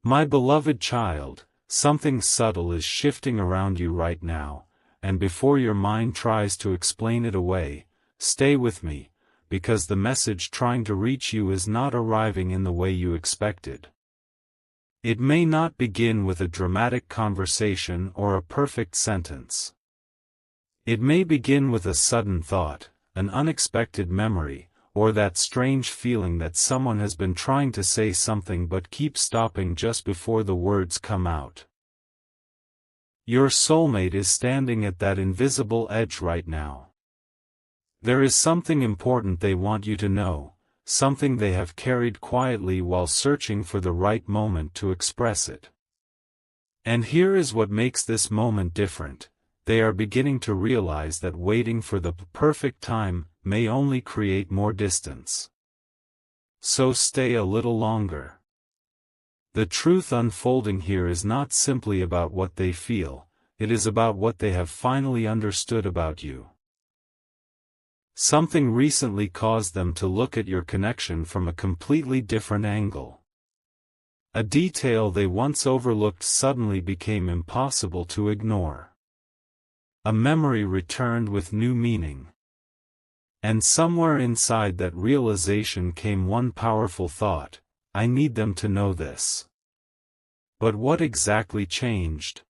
My beloved child, something subtle is shifting around you right now, and before your mind tries to explain it away, stay with me, because the message trying to reach you is not arriving in the way you expected. It may not begin with a dramatic conversation or a perfect sentence. It may begin with a sudden thought, an unexpected memory, or that strange feeling that someone has been trying to say something but keeps stopping just before the words come out. Your soulmate is standing at that invisible edge right now. There is something important they want you to know, something they have carried quietly while searching for the right moment to express it. And here is what makes this moment different. They are beginning to realize that waiting for the perfect time may only create more distance. So stay a little longer. The truth unfolding here is not simply about what they feel, it is about what they have finally understood about you. Something recently caused them to look at your connection from a completely different angle. A detail they once overlooked suddenly became impossible to ignore. A memory returned with new meaning. And somewhere inside that realization came one powerful thought: I need them to know this. But what exactly changed?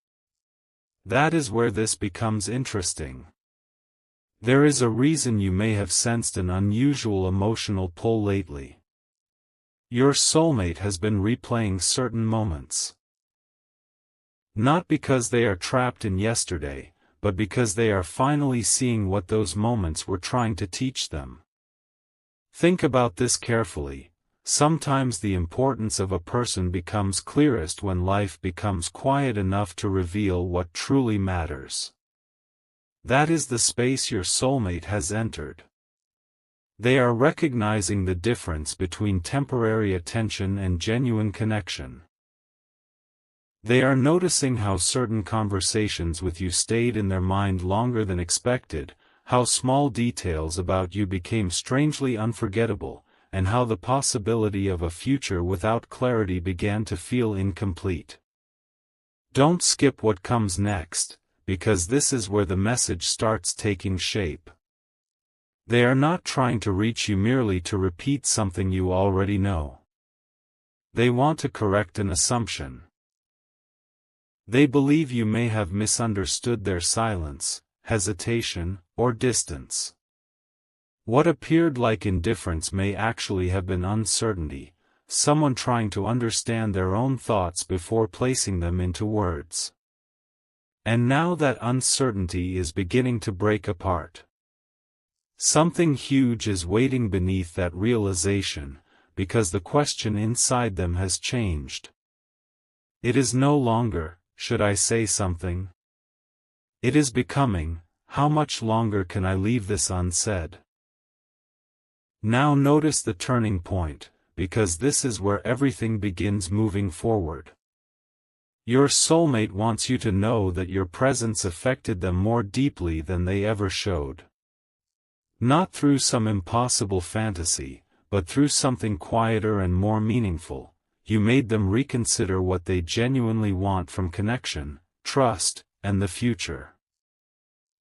That is where this becomes interesting. There is a reason you may have sensed an unusual emotional pull lately. Your soulmate has been replaying certain moments. Not because they are trapped in yesterday, but because they are finally seeing what those moments were trying to teach them. Think about this carefully. Sometimes the importance of a person becomes clearest when life becomes quiet enough to reveal what truly matters. That is the space your soulmate has entered. They are recognizing the difference between temporary attention and genuine connection. They are noticing how certain conversations with you stayed in their mind longer than expected, how small details about you became strangely unforgettable, and how the possibility of a future without clarity began to feel incomplete. Don't skip what comes next, because this is where the message starts taking shape. They are not trying to reach you merely to repeat something you already know. They want to correct an assumption. They believe you may have misunderstood their silence, hesitation, or distance. What appeared like indifference may actually have been uncertainty, someone trying to understand their own thoughts before placing them into words. And now that uncertainty is beginning to break apart. Something huge is waiting beneath that realization, because the question inside them has changed. It is no longer, should I say something? It is becoming, how much longer can I leave this unsaid? Now notice the turning point, because this is where everything begins moving forward. Your soulmate wants you to know that your presence affected them more deeply than they ever showed. Not through some impossible fantasy, but through something quieter and more meaningful. You made them reconsider what they genuinely want from connection, trust, and the future.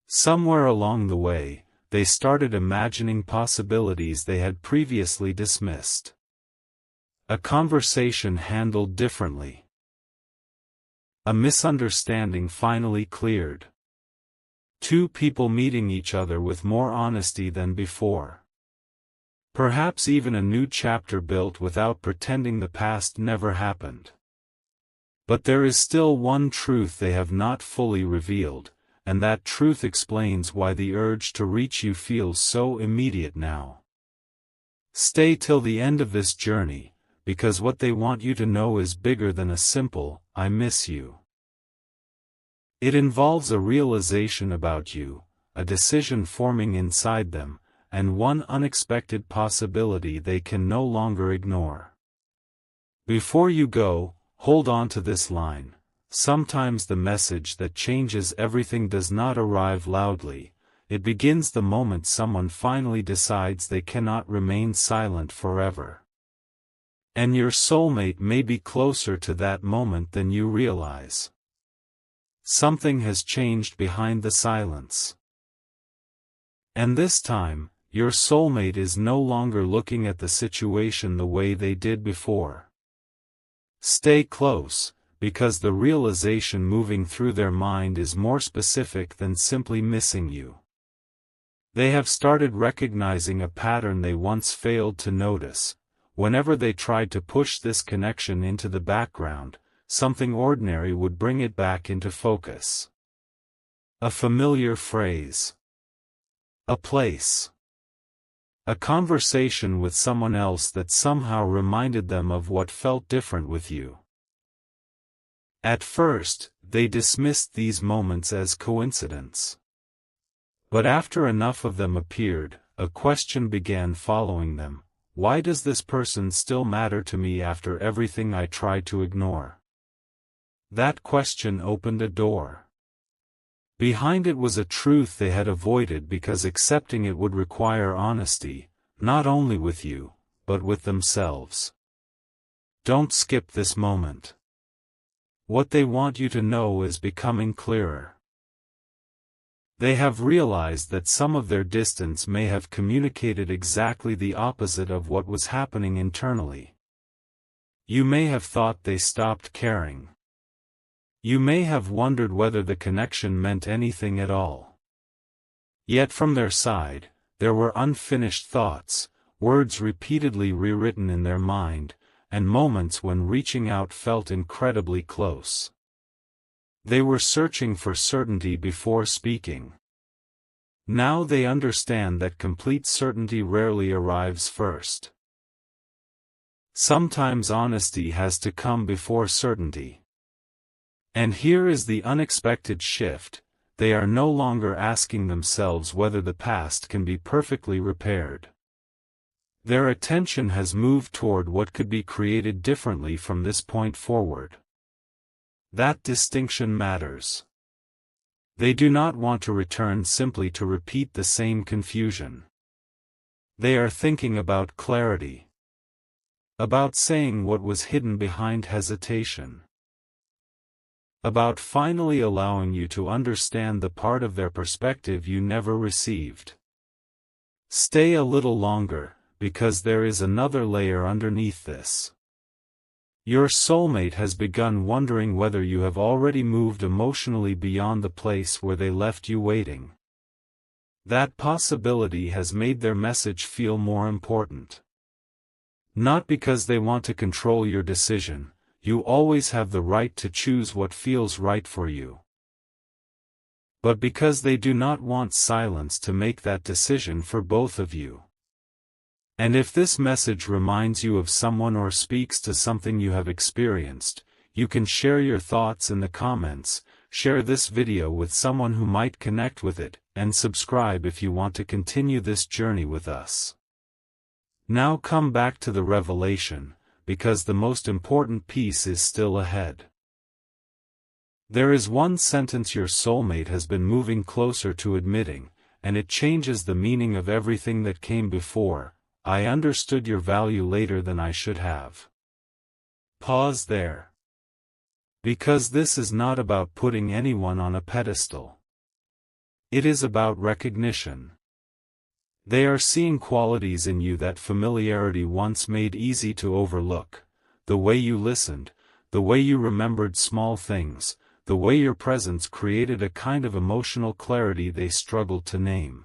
Somewhere along the way, they started imagining possibilities they had previously dismissed. A conversation handled differently. A misunderstanding finally cleared. Two people meeting each other with more honesty than before. Perhaps even a new chapter built without pretending the past never happened. But there is still one truth they have not fully revealed, and that truth explains why the urge to reach you feels so immediate now. Stay till the end of this journey, because what they want you to know is bigger than a simple, "I miss you." It involves a realization about you, a decision forming inside them, and one unexpected possibility they can no longer ignore. Before you go, hold on to this line. Sometimes the message that changes everything does not arrive loudly, it begins the moment someone finally decides they cannot remain silent forever. And your soulmate may be closer to that moment than you realize. Something has changed behind the silence. And this time, your soulmate is no longer looking at the situation the way they did before. Stay close, because the realization moving through their mind is more specific than simply missing you. They have started recognizing a pattern they once failed to notice. Whenever they tried to push this connection into the background, something ordinary would bring it back into focus. A familiar phrase. A place. A conversation with someone else that somehow reminded them of what felt different with you. At first, they dismissed these moments as coincidence. But after enough of them appeared, a question began following them. Why does this person still matter to me after everything I tried to ignore? That question opened a door. Behind it was a truth they had avoided because accepting it would require honesty, not only with you, but with themselves. Don't skip this moment. What they want you to know is becoming clearer. They have realized that some of their distance may have communicated exactly the opposite of what was happening internally. You may have thought they stopped caring. You may have wondered whether the connection meant anything at all. Yet from their side, there were unfinished thoughts, words repeatedly rewritten in their mind, and moments when reaching out felt incredibly close. They were searching for certainty before speaking. Now they understand that complete certainty rarely arrives first. Sometimes honesty has to come before certainty. And here is the unexpected shift: they are no longer asking themselves whether the past can be perfectly repaired. Their attention has moved toward what could be created differently from this point forward. That distinction matters. They do not want to return simply to repeat the same confusion. They are thinking about clarity. About saying what was hidden behind hesitation. About finally allowing you to understand the part of their perspective you never received. Stay a little longer, because there is another layer underneath this. Your soulmate has begun wondering whether you have already moved emotionally beyond the place where they left you waiting. That possibility has made their message feel more important. Not because they want to control your decision. You always have the right to choose what feels right for you. But because they do not want silence to make that decision for both of you. And if this message reminds you of someone or speaks to something you have experienced, you can share your thoughts in the comments, share this video with someone who might connect with it, and subscribe if you want to continue this journey with us. Now come back to the revelation, because the most important piece is still ahead. There is one sentence your soulmate has been moving closer to admitting, and it changes the meaning of everything that came before. I understood your value later than I should have. Pause there. Because this is not about putting anyone on a pedestal. It is about recognition. They are seeing qualities in you that familiarity once made easy to overlook: the way you listened, the way you remembered small things, the way your presence created a kind of emotional clarity they struggled to name.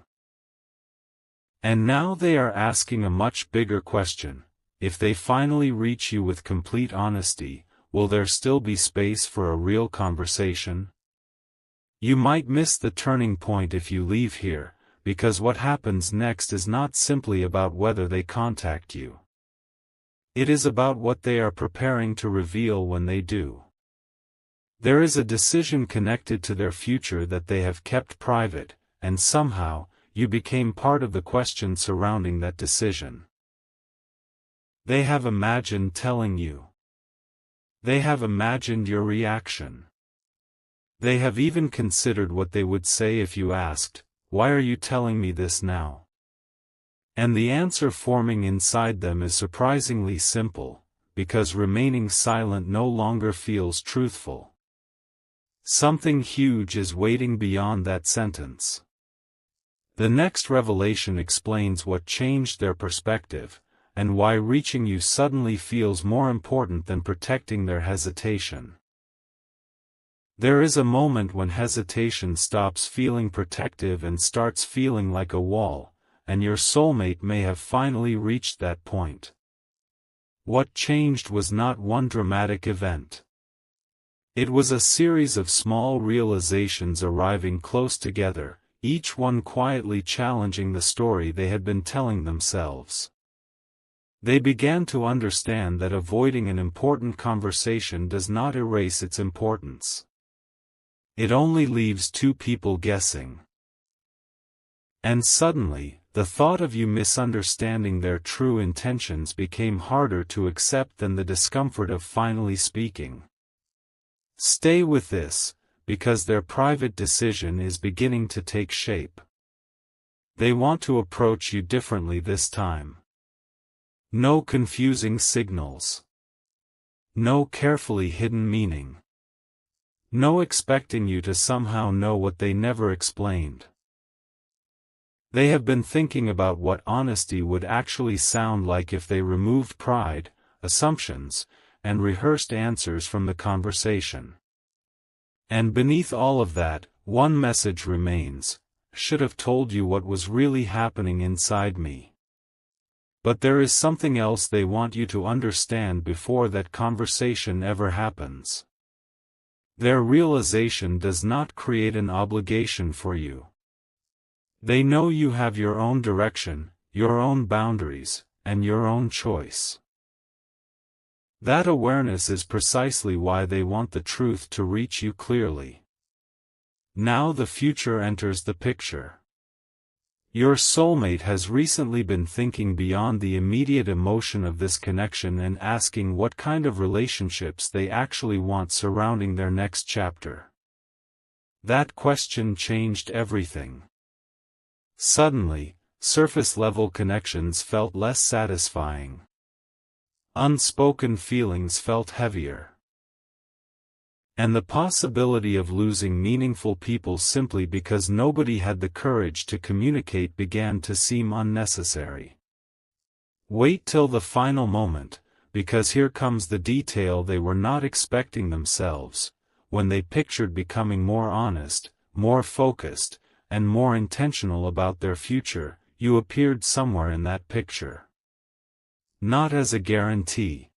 And now they are asking a much bigger question: if they finally reach you with complete honesty, will there still be space for a real conversation? You might miss the turning point if you leave here, because what happens next is not simply about whether they contact you. It is about what they are preparing to reveal when they do. There is a decision connected to their future that they have kept private, and somehow, you became part of the question surrounding that decision. They have imagined telling you. They have imagined your reaction. They have even considered what they would say if you asked, "Why are you telling me this now?" And the answer forming inside them is surprisingly simple: because remaining silent no longer feels truthful. Something huge is waiting beyond that sentence. The next revelation explains what changed their perspective, and why reaching you suddenly feels more important than protecting their hesitation. There is a moment when hesitation stops feeling protective and starts feeling like a wall, and your soulmate may have finally reached that point. What changed was not one dramatic event. It was a series of small realizations arriving close together, each one quietly challenging the story they had been telling themselves. They began to understand that avoiding an important conversation does not erase its importance. It only leaves two people guessing. And suddenly, the thought of you misunderstanding their true intentions became harder to accept than the discomfort of finally speaking. Stay with this, because their private decision is beginning to take shape. They want to approach you differently this time. No confusing signals. No carefully hidden meaning. No expecting you to somehow know what they never explained. They have been thinking about what honesty would actually sound like if they removed pride, assumptions, and rehearsed answers from the conversation. And beneath all of that, one message remains: should have told you what was really happening inside me. But there is something else they want you to understand before that conversation ever happens. Their realization does not create an obligation for you. They know you have your own direction, your own boundaries, and your own choice. That awareness is precisely why they want the truth to reach you clearly. Now the future enters the picture. Your soulmate has recently been thinking beyond the immediate emotion of this connection and asking what kind of relationships they actually want surrounding their next chapter. That question changed everything. Suddenly, surface-level connections felt less satisfying. Unspoken feelings felt heavier. And the possibility of losing meaningful people simply because nobody had the courage to communicate began to seem unnecessary. Wait till the final moment, because here comes the detail they were not expecting themselves. When they pictured becoming more honest, more focused, and more intentional about their future, you appeared somewhere in that picture. Not as a guarantee.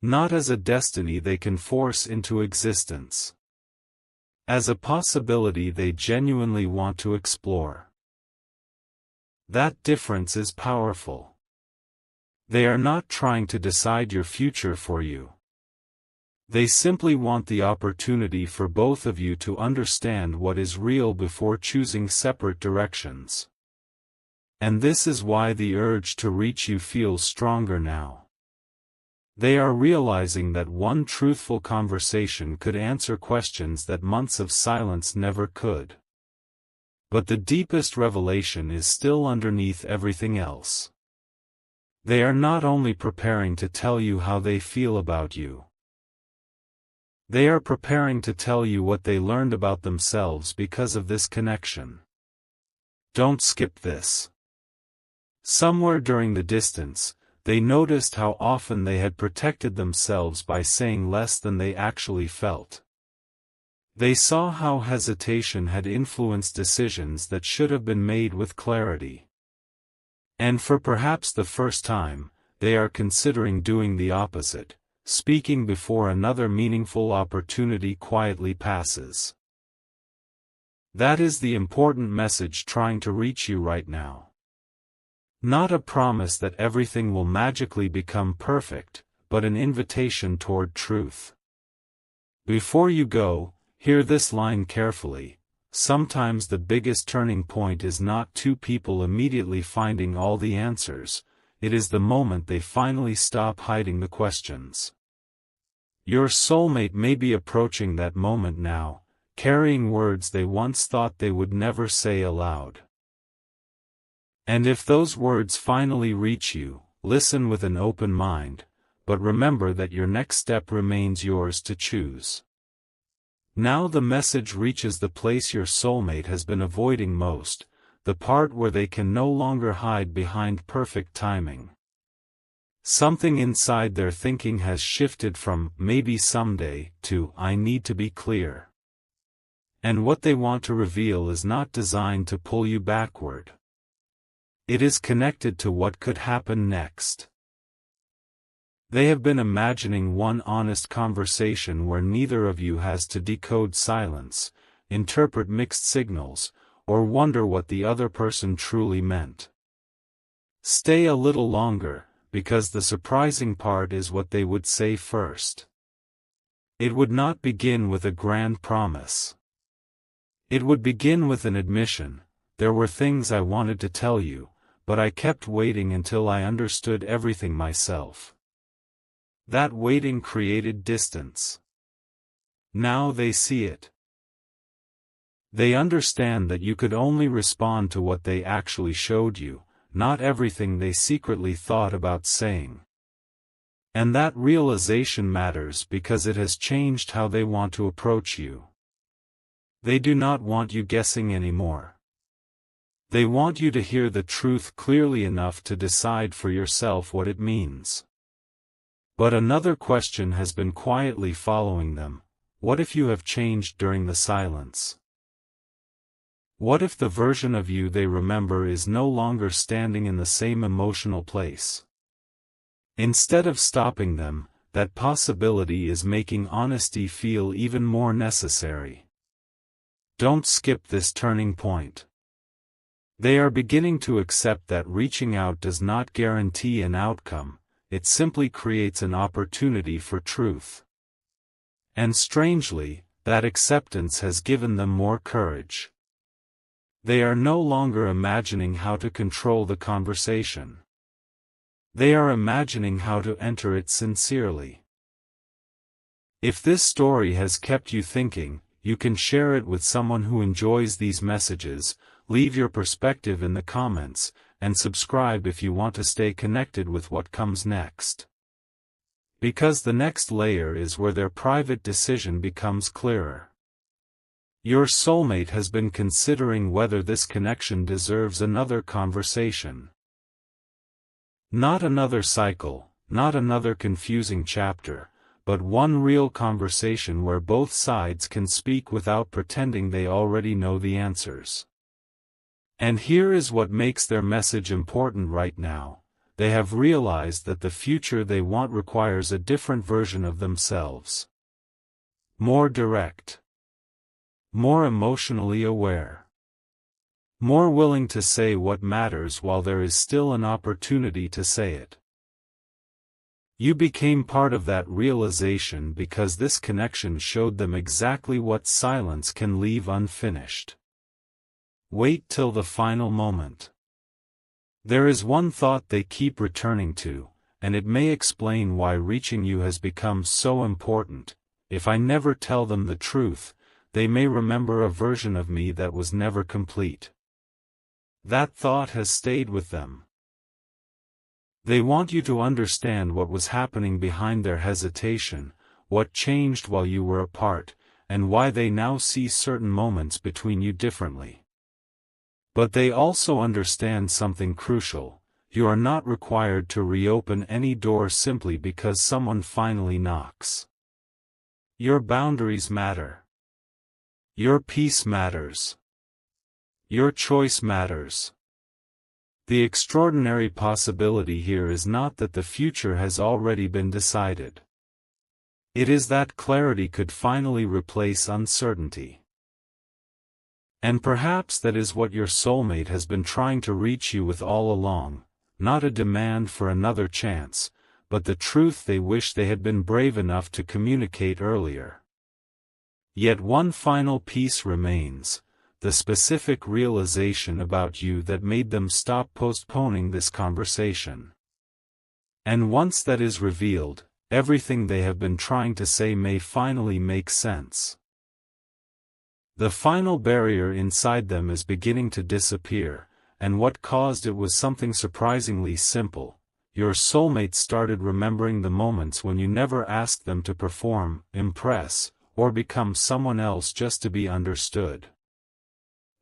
Not as a destiny they can force into existence. As a possibility they genuinely want to explore. That difference is powerful. They are not trying to decide your future for you. They simply want the opportunity for both of you to understand what is real before choosing separate directions. And this is why the urge to reach you feels stronger now. They are realizing that one truthful conversation could answer questions that months of silence never could. But the deepest revelation is still underneath everything else. They are not only preparing to tell you how they feel about you. They are preparing to tell you what they learned about themselves because of this connection. Don't skip this. Somewhere during the distance, they noticed how often they had protected themselves by saying less than they actually felt. They saw how hesitation had influenced decisions that should have been made with clarity. And for perhaps the first time, they are considering doing the opposite, speaking before another meaningful opportunity quietly passes. That is the important message trying to reach you right now. Not a promise that everything will magically become perfect, but an invitation toward truth. Before you go, hear this line carefully. Sometimes the biggest turning point is not two people immediately finding all the answers, it is the moment they finally stop hiding the questions. Your soulmate may be approaching that moment now, carrying words they once thought they would never say aloud. And if those words finally reach you, listen with an open mind, but remember that your next step remains yours to choose. Now the message reaches the place your soulmate has been avoiding most, the part where they can no longer hide behind perfect timing. Something inside their thinking has shifted from "maybe someday" to "I need to be clear." And what they want to reveal is not designed to pull you backward. It is connected to what could happen next. They have been imagining one honest conversation where neither of you has to decode silence, interpret mixed signals, or wonder what the other person truly meant. Stay a little longer, because the surprising part is what they would say first. It would not begin with a grand promise. It would begin with an admission: "There were things I wanted to tell you, but I kept waiting until I understood everything myself." That waiting created distance. Now they see it. They understand that you could only respond to what they actually showed you, not everything they secretly thought about saying. And that realization matters because it has changed how they want to approach you. They do not want you guessing anymore. They want you to hear the truth clearly enough to decide for yourself what it means. But another question has been quietly following them: what if you have changed during the silence? What if the version of you they remember is no longer standing in the same emotional place? Instead of stopping them, that possibility is making honesty feel even more necessary. Don't skip this turning point. They are beginning to accept that reaching out does not guarantee an outcome, it simply creates an opportunity for truth. And strangely, that acceptance has given them more courage. They are no longer imagining how to control the conversation. They are imagining how to enter it sincerely. If this story has kept you thinking, you can share it with someone who enjoys these messages, leave your perspective in the comments, and subscribe if you want to stay connected with what comes next. Because the next layer is where their private decision becomes clearer. Your soulmate has been considering whether this connection deserves another conversation. Not another cycle, not another confusing chapter, but one real conversation where both sides can speak without pretending they already know the answers. And here is what makes their message important right now: they have realized that the future they want requires a different version of themselves. More direct. More emotionally aware. More willing to say what matters while there is still an opportunity to say it. You became part of that realization because this connection showed them exactly what silence can leave unfinished. Wait till the final moment. There is one thought they keep returning to, and it may explain why reaching you has become so important: if I never tell them the truth, they may remember a version of me that was never complete. That thought has stayed with them. They want you to understand what was happening behind their hesitation, what changed while you were apart, and why they now see certain moments between you differently. But they also understand something crucial: you are not required to reopen any door simply because someone finally knocks. Your boundaries matter. Your peace matters. Your choice matters. The extraordinary possibility here is not that the future has already been decided. It is that clarity could finally replace uncertainty. And perhaps that is what your soulmate has been trying to reach you with all along: not a demand for another chance, but the truth they wish they had been brave enough to communicate earlier. Yet one final piece remains: the specific realization about you that made them stop postponing this conversation. And once that is revealed, everything they have been trying to say may finally make sense. The final barrier inside them is beginning to disappear, and what caused it was something surprisingly simple: your soulmate started remembering the moments when you never asked them to perform, impress, or become someone else just to be understood.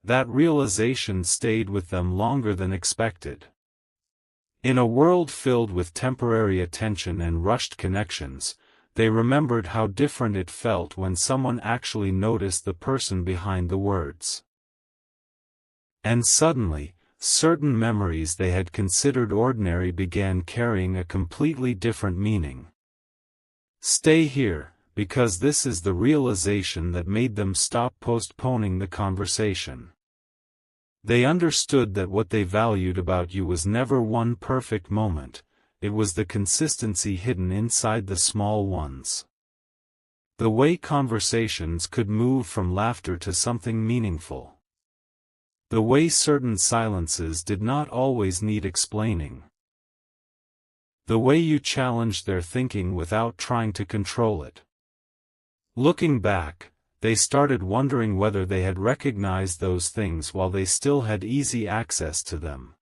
That realization stayed with them longer than expected. In a world filled with temporary attention and rushed connections, they remembered how different it felt when someone actually noticed the person behind the words. And suddenly, certain memories they had considered ordinary began carrying a completely different meaning. Stay here, because this is the realization that made them stop postponing the conversation. They understood that what they valued about you was never one perfect moment, it was the consistency hidden inside the small ones. The way conversations could move from laughter to something meaningful. The way certain silences did not always need explaining. The way you challenged their thinking without trying to control it. Looking back, they started wondering whether they had recognized those things while they still had easy access to them.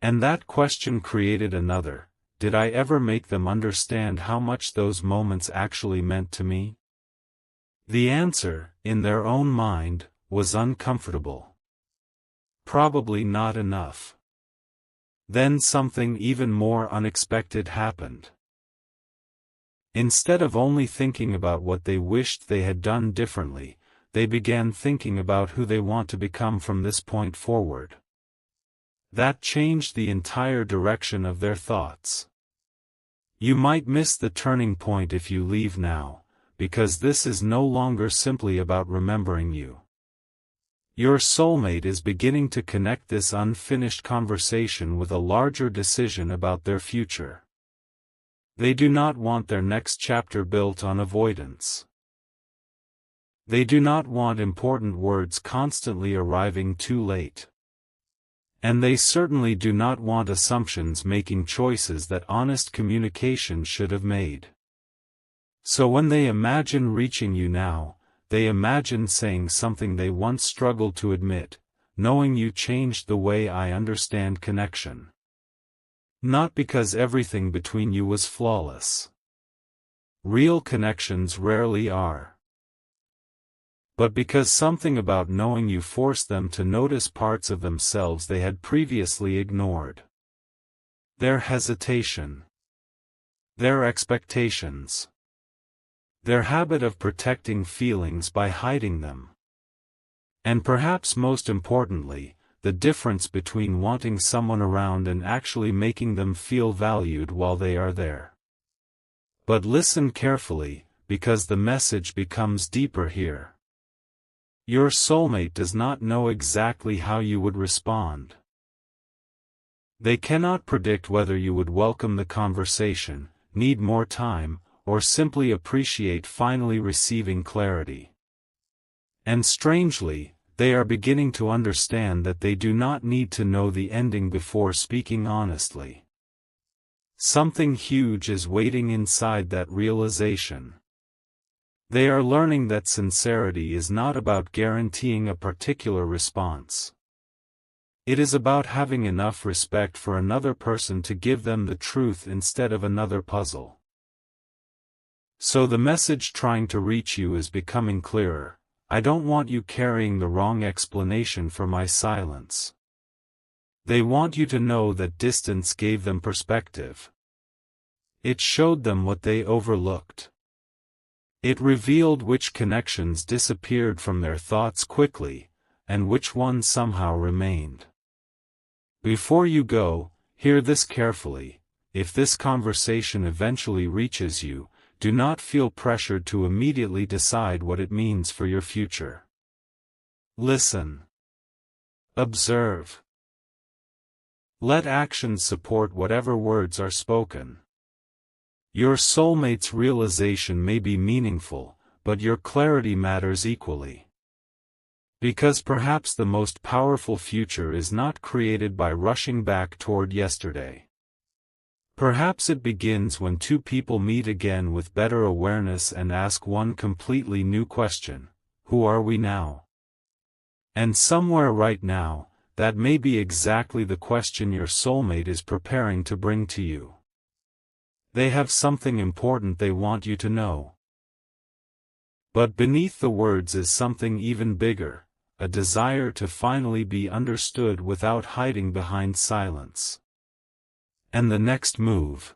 And that question created another: did I ever make them understand how much those moments actually meant to me? The answer, in their own mind, was uncomfortable. Probably not enough. Then something even more unexpected happened. Instead of only thinking about what they wished they had done differently, they began thinking about who they want to become from this point forward. That changed the entire direction of their thoughts. You might miss the turning point if you leave now, because this is no longer simply about remembering you. Your soulmate is beginning to connect this unfinished conversation with a larger decision about their future. They do not want their next chapter built on avoidance. They do not want important words constantly arriving too late. And they certainly do not want assumptions making choices that honest communication should have made. So when they imagine reaching you now, they imagine saying something they once struggled to admit: knowing you changed the way I understand connection. Not because everything between you was flawless. Real connections rarely are. But because something about knowing you forced them to notice parts of themselves they had previously ignored. Their hesitation. Their expectations. Their habit of protecting feelings by hiding them. And perhaps most importantly, the difference between wanting someone around and actually making them feel valued while they are there. But listen carefully, because the message becomes deeper here. Your soulmate does not know exactly how you would respond. They cannot predict whether you would welcome the conversation, need more time, or simply appreciate finally receiving clarity. And strangely, they are beginning to understand that they do not need to know the ending before speaking honestly. Something huge is waiting inside that realization. They are learning that sincerity is not about guaranteeing a particular response. It is about having enough respect for another person to give them the truth instead of another puzzle. So the message trying to reach you is becoming clearer: I don't want you carrying the wrong explanation for my silence. They want you to know that distance gave them perspective. It showed them what they overlooked. It revealed which connections disappeared from their thoughts quickly, and which ones somehow remained. Before you go, hear this carefully: if this conversation eventually reaches you, do not feel pressured to immediately decide what it means for your future. Listen. Observe. Let actions support whatever words are spoken. Your soulmate's realization may be meaningful, but your clarity matters equally. Because perhaps the most powerful future is not created by rushing back toward yesterday. Perhaps it begins when two people meet again with better awareness and ask one completely new question: who are we now? And somewhere right now, that may be exactly the question your soulmate is preparing to bring to you. They have something important they want you to know. But beneath the words is something even bigger, a desire to finally be understood without hiding behind silence. And the next move,